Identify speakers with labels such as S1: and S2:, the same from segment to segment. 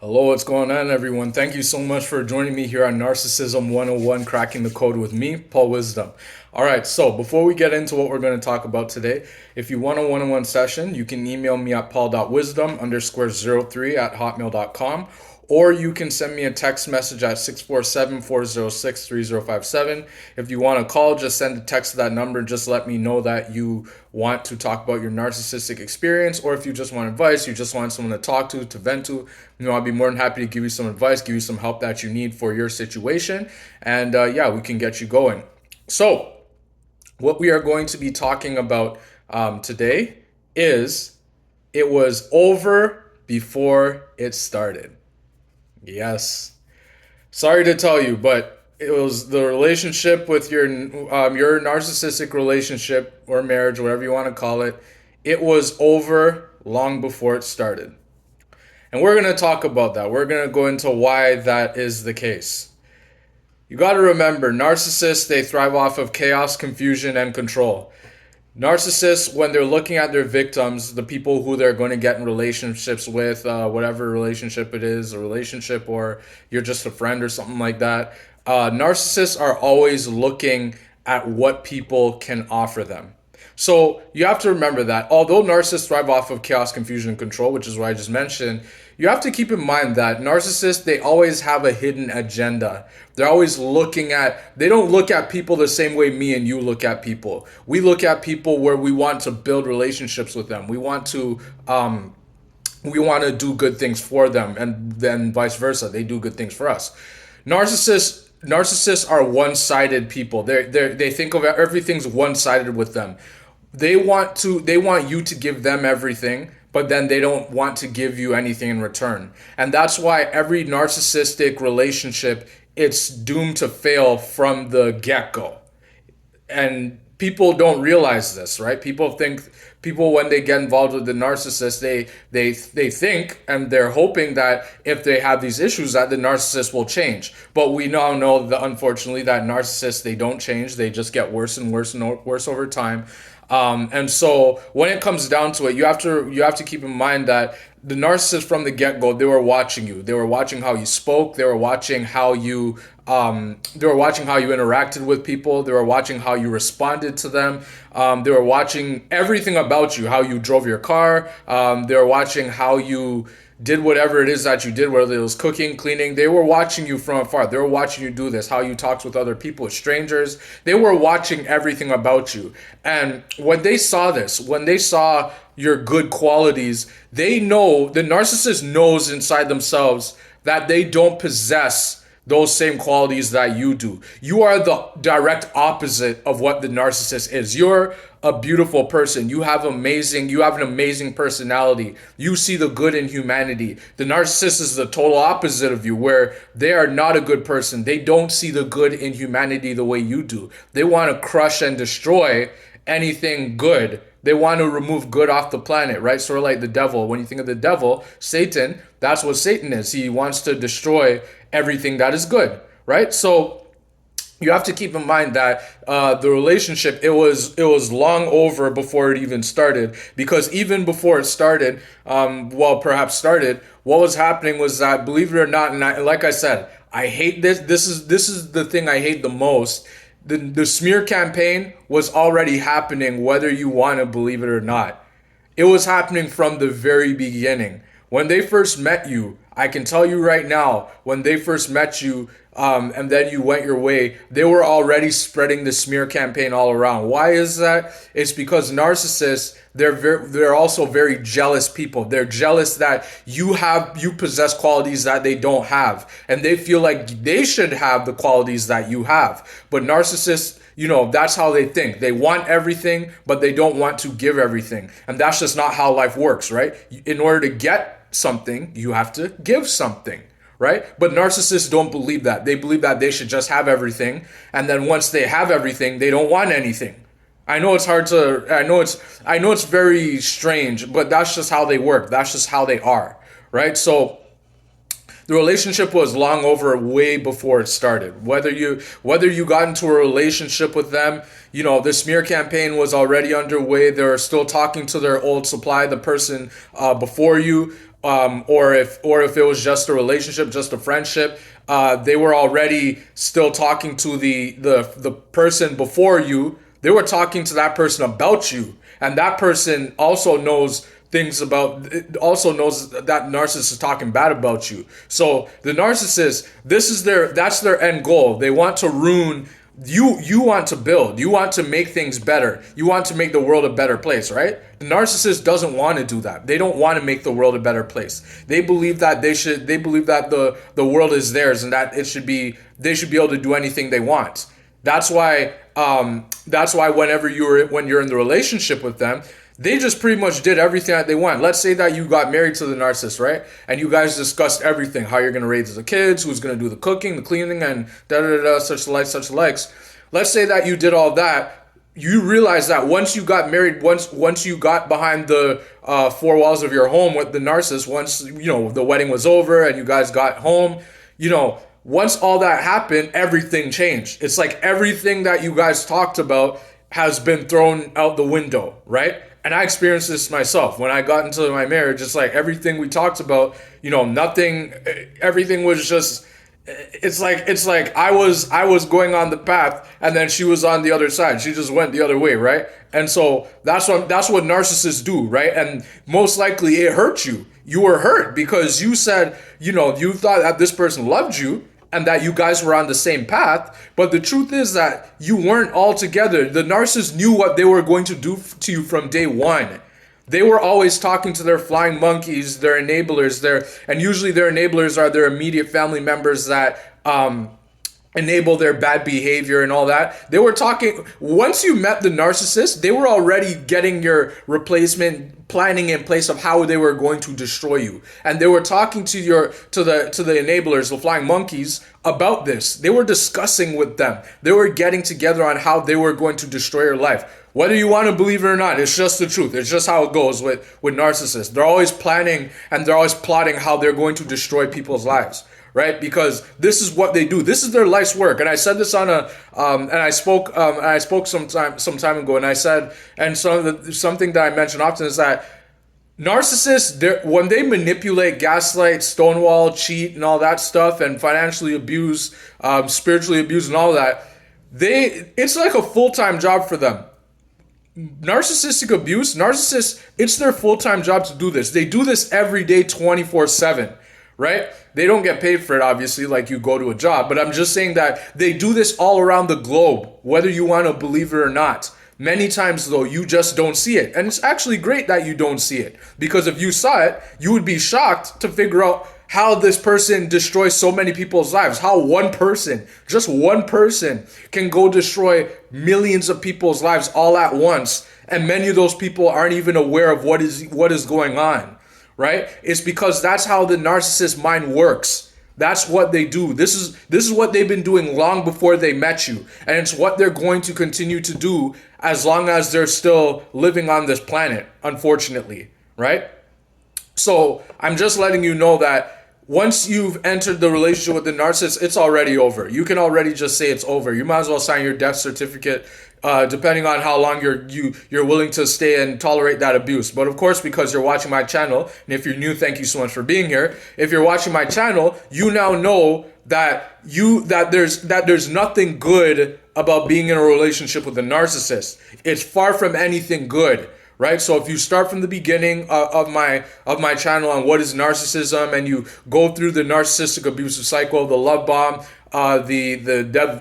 S1: Hello, what's going on, everyone? Thank you so much for joining me here on Narcissism 101 Cracking the Code with me, Paul Wisdom. All right, so before we get into what we're going to talk about today, if you want a one-on-one session, you can email me at paul.wisdom_03 at hotmail.com, or you can send me a text message at 647-406-3057. If you want to call, just send a text to that number. Just let me know that you want to talk about your narcissistic experience, or if you just want advice, you just want someone to talk to vent to, I'll be more than happy to give you some advice, give you some help that you need for your situation. And yeah, we can get you going. So, what we are going to be talking about today is it was over before it started. Yes. Sorry to tell you, but it was the relationship with your narcissistic relationship or marriage, whatever you want to call it. It was over long before it started. And we're going to talk about that. We're going to go into why that is the case. You got to remember, narcissists, they thrive off of chaos, confusion, and control. Narcissists, when they're looking at their victims, the people who they're going to get in relationships with, whatever relationship it is, a relationship or you're just a friend or something like that, narcissists are always looking at what people can offer them. So you have to remember that although narcissists thrive off of chaos, confusion, and control, which is what I just mentioned, you have to keep in mind that narcissists, they always have a hidden agenda. They're always they don't look at people the same way me and you look at people. We look at people where we want to build relationships with them. We want to do good things for them, and then vice versa. They do good things for us. Narcissists are one-sided people. They think of everything's one-sided with them. They want you to give them everything, but then they don't want to give you anything in return. And that's why every narcissistic relationship, it's doomed to fail from the get-go. And people don't realize this, right? People when they get involved with the narcissist, they think and they're hoping that if they have these issues that the narcissist will change. But we now know that unfortunately that narcissists, they don't change. They just get worse and worse and worse over time. And so when it comes down to it, you have to keep in mind that the narcissist from the get-go, they were watching you. They were watching how you spoke. They were watching how you interacted with people. They were watching how you responded to them. They were watching everything about you, how you drove your car. They were watching how you did whatever it is that you did, whether it was cooking, cleaning. They were watching you from afar. They were watching you do this, how you talked with other people, strangers. They were watching everything about you. And when they saw this, when they saw your good qualities, the narcissist knows inside themselves that they don't possess those same qualities that you do. You are the direct opposite of what the narcissist is. You're a beautiful person. You have an amazing personality. You see the good in humanity. The narcissist is the total opposite of you, where they are not a good person. They don't see the good in humanity the way you do. They want to crush and destroy anything good. They want to remove good off the planet, right? Sort of like the devil. When you think of the devil, Satan, that's what Satan is. He wants to destroy everything that is good, right? So you have to keep in mind that the relationship, it was long over before it even started, because even before it started, perhaps started, what was happening was that, believe it or not, and like I said, I hate this. This is the thing I hate the most. The smear campaign was already happening, whether you want to believe it or not. It was happening from the very beginning. When they first met you, I can tell you right now, when they first met you, and then you went your way, they were already spreading the smear campaign all around. Why is that? It's because narcissists, they're also very jealous people. They're jealous that you possess qualities that they don't have, and they feel like they should have the qualities that you have. But narcissists, that's how they think. They want everything, but they don't want to give everything. And that's just not how life works, right? In order to get something, you have to give something, right? But narcissists don't believe that. They believe that they should just have everything. And then once they have everything, they don't want anything. I know it's hard to, I know it's very strange, but that's just how they work. That's just how they are, right? So the relationship was long over way before it started. Whether you got into a relationship with them, the smear campaign was already underway. They're still talking to their old supply, the person before you. or if it was just a relationship, just a friendship, they were already still talking to the person before you. They were talking to that person about you, and that person also knows things about also knows that narcissist is talking bad about you. So the narcissist, that's their end goal. They want to ruin you want to build, you want to make things better, you want to make the world a better place, right? The narcissist doesn't want to do that. They don't want to make the world a better place. They believe that they believe that the world is theirs, and that they should be able to do anything they want. That's why whenever when you're in the relationship with them, they just pretty much did everything that they want. Let's say that you got married to the narcissist, right? And you guys discussed everything, how you're going to raise the kids, who's going to do the cooking, the cleaning, and da-da-da-da, such the likes. Let's say that you did all that. You realize that once you got married, once you got behind the four walls of your home with the narcissist, once, the wedding was over and you guys got home, once all that happened, everything changed. It's like everything that you guys talked about has been thrown out the window, right? And I experienced this myself when I got into my marriage. It's like everything we talked about, everything was just, it's like I was going on the path, and then she was on the other side. She just went the other way, right? And so that's what narcissists do, right? And most likely it hurt you. You were hurt because you said, you thought that this person loved you and that you guys were on the same path. But the truth is that you weren't all together. The narcissist knew what they were going to do to you from day one. They were always talking to their flying monkeys, their enablers, and usually their enablers are their immediate family members that enable their bad behavior and all that. They were talking, once you met the narcissist, they were already getting your replacement planning in place of how they were going to destroy you. And they were talking to the enablers, the flying monkeys, about this. They were discussing with them. They were getting together on how they were going to destroy your life. Whether you want to believe it or not, it's just the truth. It's just how it goes with narcissists. They're always planning and they're always plotting how they're going to destroy people's lives, right? Because this is what they do. This is their life's work. And I said this on and I spoke some time ago, and I said, and something that I mention often is that narcissists, when they manipulate, gaslight, stonewall, cheat, and all that stuff, and financially abuse, spiritually abuse, and all that, it's like a full-time job for them. Narcissistic abuse, narcissists, it's their full-time job to do this. They do this every day, 24/7, right? They don't get paid for it, obviously, like you go to a job. But I'm just saying that they do this all around the globe, whether you want to believe it or not. Many times, though, you just don't see it. And it's actually great that you don't see it. Because if you saw it, you would be shocked to figure out how this person destroys so many people's lives. How just one person, can go destroy millions of people's lives all at once. And many of those people aren't even aware of what is going on, right? It's because that's how the narcissist mind works. That's what they do. This is what they've been doing long before they met you. And it's what they're going to continue to do as long as they're still living on this planet, unfortunately, right? So I'm just letting you know that once you've entered the relationship with the narcissist, it's already over. You can already just say it's over. You might as well sign your death certificate, depending on how long you're willing to stay and tolerate that abuse. But of course, because you're watching my channel, and if you're new, thank you so much for being here. If you're watching my channel, you now know that there's nothing good about being in a relationship with a narcissist. It's far from anything good. Right, so if you start from the beginning of my channel on what is narcissism, and you go through the narcissistic abusive cycle, the love bomb, the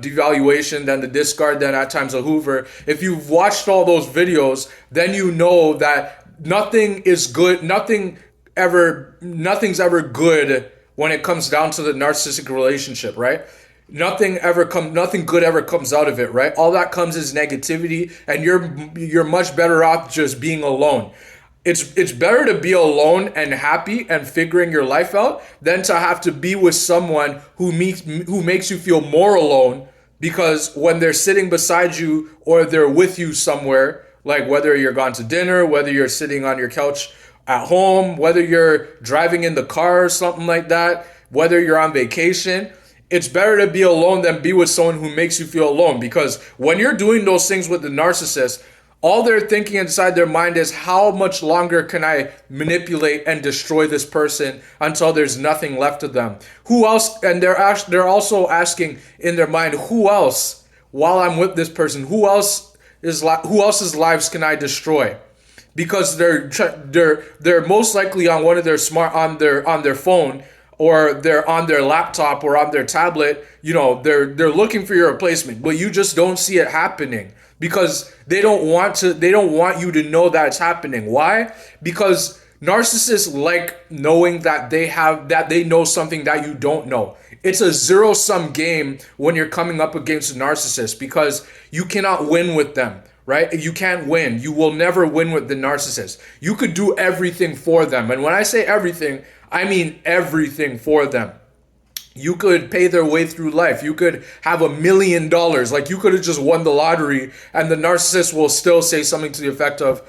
S1: devaluation, then the discard, then at times a Hoover. If you've watched all those videos, then you know that nothing is good. Nothing's ever good when it comes down to the narcissistic relationship, right? Nothing good ever comes out of it, right? All that comes is negativity, and you're much better off just being alone. It's better to be alone and happy and figuring your life out than to have to be with someone who makes you feel more alone, because when they're sitting beside you or they're with you somewhere, like whether you're gone to dinner, whether you're sitting on your couch at home, whether you're driving in the car or something like that, whether you're on vacation, it's better to be alone than be with someone who makes you feel alone. Because when you're doing those things with the narcissist, All they're thinking inside their mind is, how much longer can I manipulate and destroy this person until there's nothing left of them? Who else? And they're also asking in their mind, who else, while I'm with this person, who else's lives can I destroy? Because they're most likely on one of their on their phone, or they're on their laptop or on their tablet. They're looking for your replacement, but you just don't see it happening because they don't want you to know that it's happening. Why? Because narcissists like knowing that they know something that you don't know. It's a zero-sum game when you're coming up against a narcissist, because you cannot win with them, right? You can't win. You will never win with the narcissist. You could do everything for them. And when I say everything, I mean everything for them. You could pay their way through life. You could have $1 million. Like, you could have just won the lottery, and the narcissist will still say something to the effect of,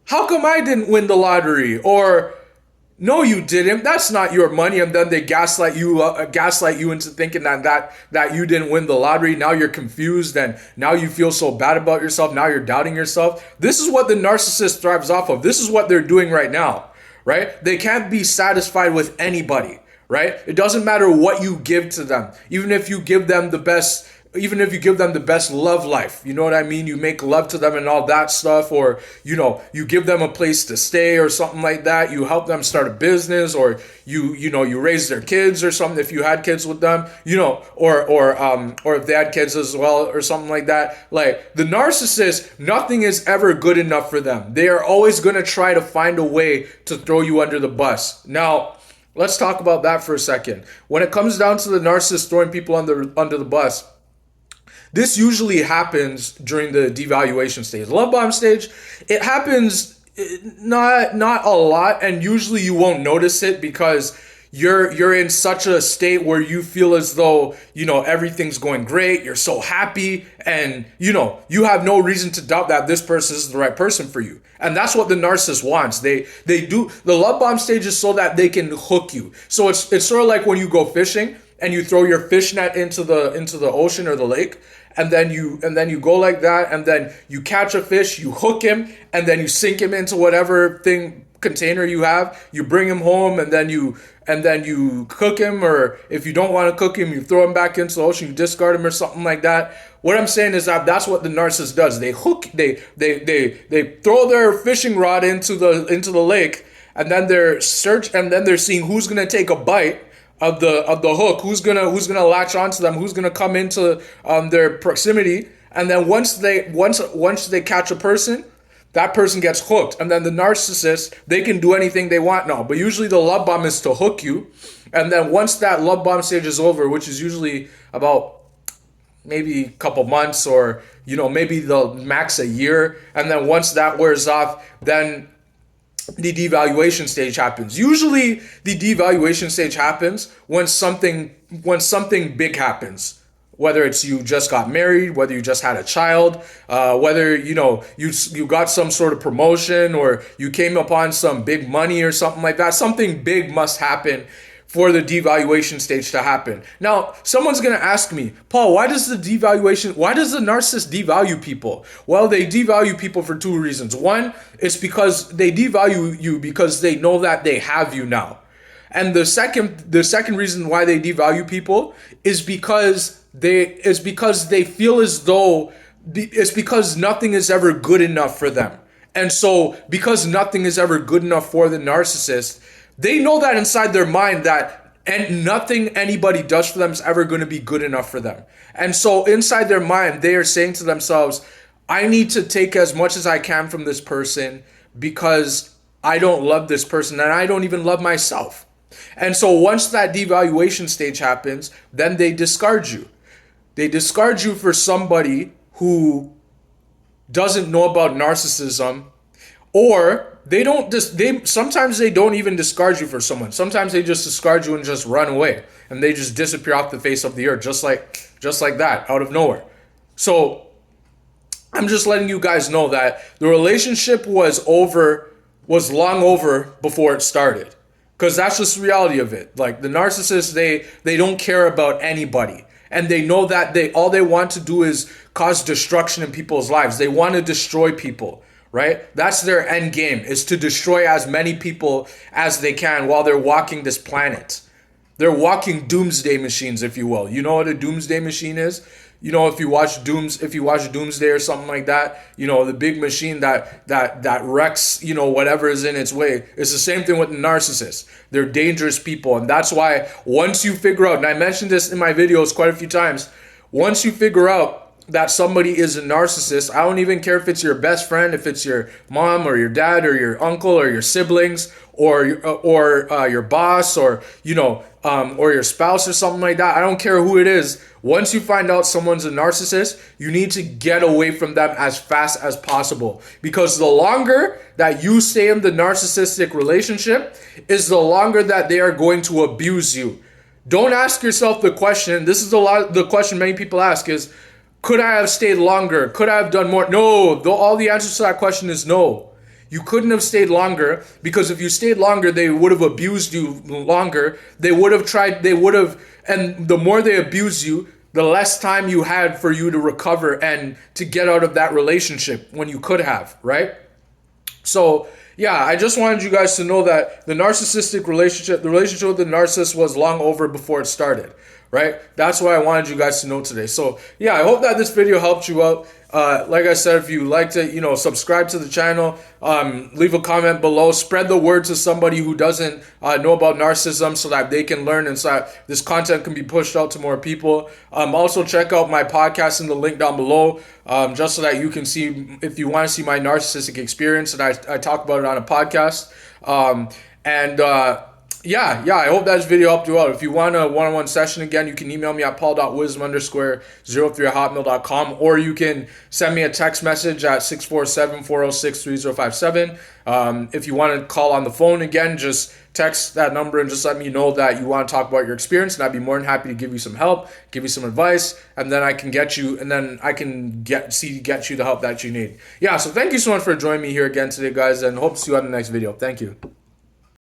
S1: how come I didn't win the lottery? Or, no, you didn't. That's not your money. And then they gaslight you into thinking that you didn't win the lottery. Now you're confused, and now you feel so bad about yourself. Now you're doubting yourself. This is what the narcissist thrives off of. This is what they're doing right now, right? They can't be satisfied with anybody, right? It doesn't matter what you give to them. Even if you give them the best love life, you know what I mean? You make love to them and all that stuff, or, you give them a place to stay or something like that. You help them start a business, or you raise their kids or something if you had kids with them, or if they had kids as well or something like that. Like, the narcissist, nothing is ever good enough for them. They are always going to try to find a way to throw you under the bus. Now, let's talk about that for a second. When it comes down to the narcissist throwing people under the bus, this usually happens during the devaluation stage. Love bomb stage, it happens not a lot, and usually you won't notice it because you're in such a state where you feel as though, everything's going great. You're so happy, and you have no reason to doubt that this person is the right person for you. And that's what the narcissist wants. They do the love bomb stage is so that they can hook you. So it's sort of like when you go fishing and you throw your fish net into the ocean or the lake, and then you go like that, and then you catch a fish, you hook him, and then you sink him into whatever container you have. You bring him home, and then you cook him, or if you don't want to cook him, you throw him back into the ocean, you discard him or something like that. What I'm saying is that that's what the narcissist does. They throw their fishing rod into the lake, and then they're seeing who's gonna take a bite of the hook, who's gonna latch onto them, who's gonna come into their proximity, and then once they catch a person, that person gets hooked. And then the narcissist, they can do anything they want now, but usually the love bomb is to hook you. And then once that love bomb stage is over, which is usually about maybe a couple months, or maybe the max a year, and then once that wears off, then the devaluation stage happens. Usually the devaluation stage happens when something big happens. Whether it's you just got married, whether you just had a child, whether you got some sort of promotion, or you came upon some big money or something like that. Something big must happen for the devaluation stage to happen. Now, someone's going to ask me, Paul, why does the narcissist devalue people? Well, they devalue people for two reasons. One, it's because they devalue you because they know that they have you now. And the second reason why they devalue people is because they feel as though it's because nothing is ever good enough for them. And so because nothing is ever good enough for the narcissist, they know that inside their mind and nothing anybody does for them is ever going to be good enough for them. And so inside their mind, they are saying to themselves, I need to take as much as I can from this person because I don't love this person and I don't even love myself. And so once that devaluation stage happens, then they discard you. They discard you for somebody who doesn't know about narcissism, or sometimes they don't even discard you for someone. Sometimes they just discard you and just run away, and they just disappear off the face of the earth, just like that, out of nowhere. So I'm just letting you guys know that the relationship was long over before it started. Because that's just the reality of it. Like, the narcissists, they don't care about anybody. and they know that all they want to do is cause destruction in people's lives. They want to destroy people, right? That's their end game, is to destroy as many people as they can while they're walking this planet. They're walking doomsday machines, if you will. You know what a doomsday machine is? You know, if you watch Doomsday or something like that, you know, the big machine that wrecks, you know, whatever is in its way. It's the same thing with the narcissists. They're dangerous people. And that's why once you figure out, and I mentioned this in my videos quite a few times, once you figure out that somebody is a narcissist, I don't even care if it's your best friend, if it's your mom or your dad or your uncle or your siblings or your boss or, you know, or your spouse or something like that. I don't care who it is. Once you find out someone's a narcissist, you need to get away from them as fast as possible, because the longer that you stay in the narcissistic relationship is the longer that they are going to abuse you. Don't ask yourself the question. This is the question many people ask is, could I have stayed longer? Could I have done more? No, all the answers to that question is no. You couldn't have stayed longer, because if you stayed longer, they would have abused you longer. They would have, and the more they abuse you, the less time you had for you to recover and to get out of that relationship when you could have, right? So, yeah, I just wanted you guys to know that the narcissistic relationship, the relationship with the narcissist was long over before it started, right? That's what I wanted you guys to know today. So, yeah, I hope that this video helped you out. Like I said, if you liked it, you know, subscribe to the channel, leave a comment below, spread the word to somebody who doesn't know about narcissism so that they can learn and so that this content can be pushed out to more people. Also check out my podcast in the link down below, just so that you can see, if you want to see my narcissistic experience, and I talk about it on a podcast. Yeah, I hope that this video helped you out. If you want a one-on-one session, again, you can email me at paul.wisdom_03@hotmail.com, or you can send me a text message at 647-406-3057. If you want to call on the phone, again, just text that number and just let me know that you want to talk about your experience, and I'd be more than happy to give you some help, give you some advice, and then I can get you the help that you need. Yeah, so thank you so much for joining me here again today, guys, and hope to see you on the next video. Thank you.